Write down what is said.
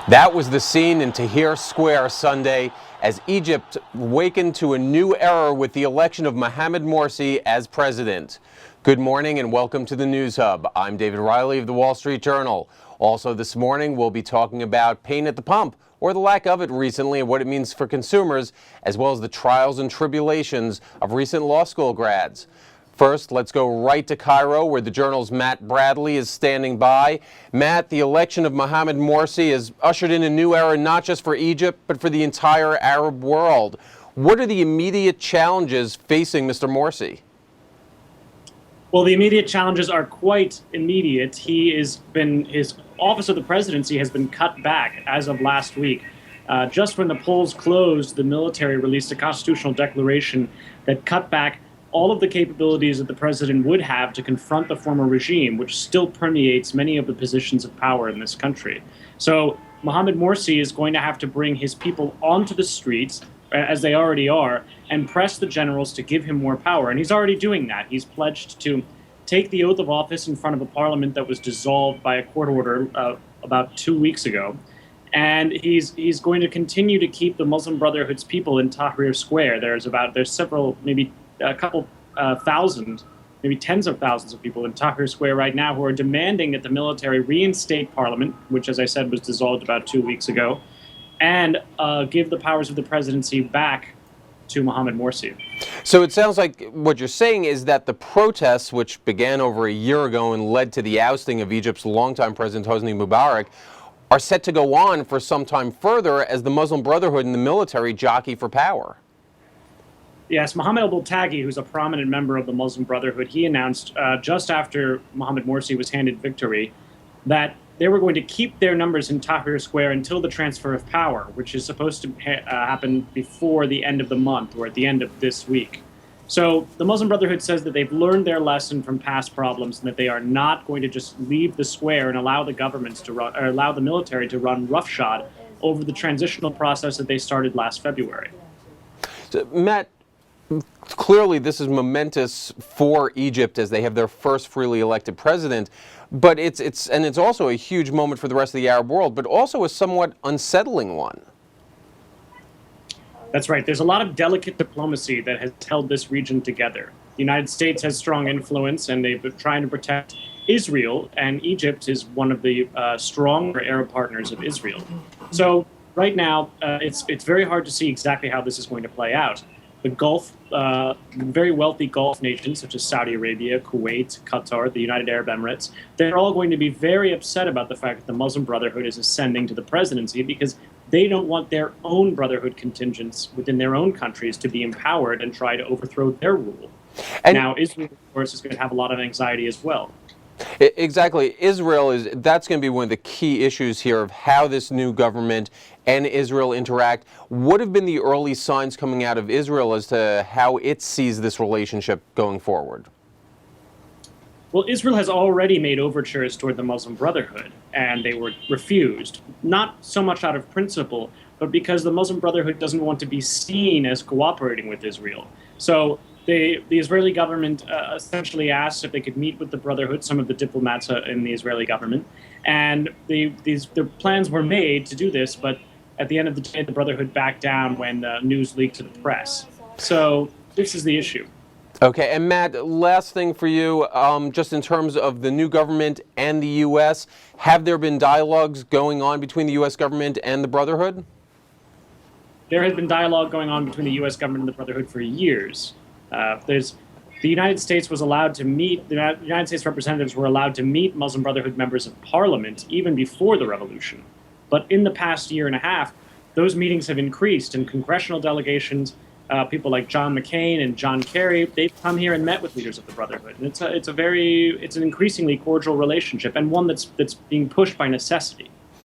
That was the scene in Tahrir Square Sunday as Egypt wakened to a new era with the election of Mohammed Morsi as president. Good morning and welcome to the News Hub. I'm David Riley of the Wall Street Journal. Also this morning, we'll be talking about pain at the pump, or the lack of it recently, and what it means for consumers, as well as the trials and tribulations of recent law school grads. First, let's go right to Cairo, where the Journal's Matt Bradley is standing by. Matt, the election of Mohammed Morsi has ushered in a new era not just for Egypt, but for the entire Arab world. What are the immediate challenges facing Mr. Morsi? Well, the immediate challenges are quite immediate. His office of the presidency has been cut back as of last week. Just when the polls closed, the military released a constitutional declaration that cut back all of the capabilities that the president would have to confront the former regime, which still permeates many of the positions of power in this country. So Mohammed Morsi is going to have to bring his people onto the streets, as they already are, and press the generals to give him more power. And he's already doing that. He's pledged to take the oath of office in front of a parliament that was dissolved by a court order about 2 weeks ago. And he's going to continue to keep the Muslim Brotherhood's people in Tahrir Square. There's several, maybe a couple thousand, maybe tens of thousands of people in Tahrir Square right now who are demanding that the military reinstate parliament, which, as I said, was dissolved about 2 weeks ago, and give the powers of the presidency back to Mohammed Morsi. So it sounds like what you're saying is that the protests, which began over a year ago and led to the ousting of Egypt's longtime president Hosni Mubarak, are set to go on for some time further as the Muslim Brotherhood and the military jockey for power. Yes, Mohammed al-Taghi, who's a prominent member of the Muslim Brotherhood, he announced just after Mohammed Morsi was handed victory that they were going to keep their numbers in Tahrir Square until the transfer of power, which is supposed to happen before the end of the month or at the end of this week. So the Muslim Brotherhood says that they've learned their lesson from past problems and that they are not going to just leave the square and allow the governments to run, or allow the military to run roughshod over the transitional process that they started last February. So, Matt, clearly this is momentous for Egypt as they have their first freely elected president, but it's also a huge moment for the rest of the Arab world, but also a somewhat unsettling one. That's right. There's a lot of delicate diplomacy that has held this region together. The United States has strong influence, and they've been trying to protect Israel, and Egypt is one of the stronger Arab partners of Israel. So right now, it's very hard to see exactly how this is going to play out. The Gulf, very wealthy Gulf nations such as Saudi Arabia, Kuwait, Qatar, the United Arab Emirates, they're all going to be very upset about the fact that the Muslim Brotherhood is ascending to the presidency because they don't want their own Brotherhood contingents within their own countries to be empowered and try to overthrow their rule. And now, Israel, of course, is going to have a lot of anxiety as well. Exactly. That's going to be one of the key issues here of how this new government and Israel interact. What have been the early signs coming out of Israel as to how it sees this relationship going forward? Well, Israel has already made overtures toward the Muslim Brotherhood, and they were refused, not so much out of principle, but because the Muslim Brotherhood doesn't want to be seen as cooperating with Israel. So the Israeli government essentially asked if they could meet with the Brotherhood, some of the diplomats in the Israeli government, and the plans were made to do this, but at the end of the day, the Brotherhood backed down when news leaked to the press. So this is the issue. Okay, and Matt, last thing for you, just in terms of the new government and the U.S., have there been dialogues going on between the U.S. government and the Brotherhood? There has been dialogue going on between the U.S. government and the Brotherhood for years. The United States was allowed to meet, the United States representatives were allowed to meet Muslim Brotherhood members of parliament even before the revolution. But in the past year and a half, those meetings have increased, and congressional delegations, people like John McCain and John Kerry, they've come here and met with leaders of the Brotherhood. And it's an increasingly cordial relationship, and one that's being pushed by necessity.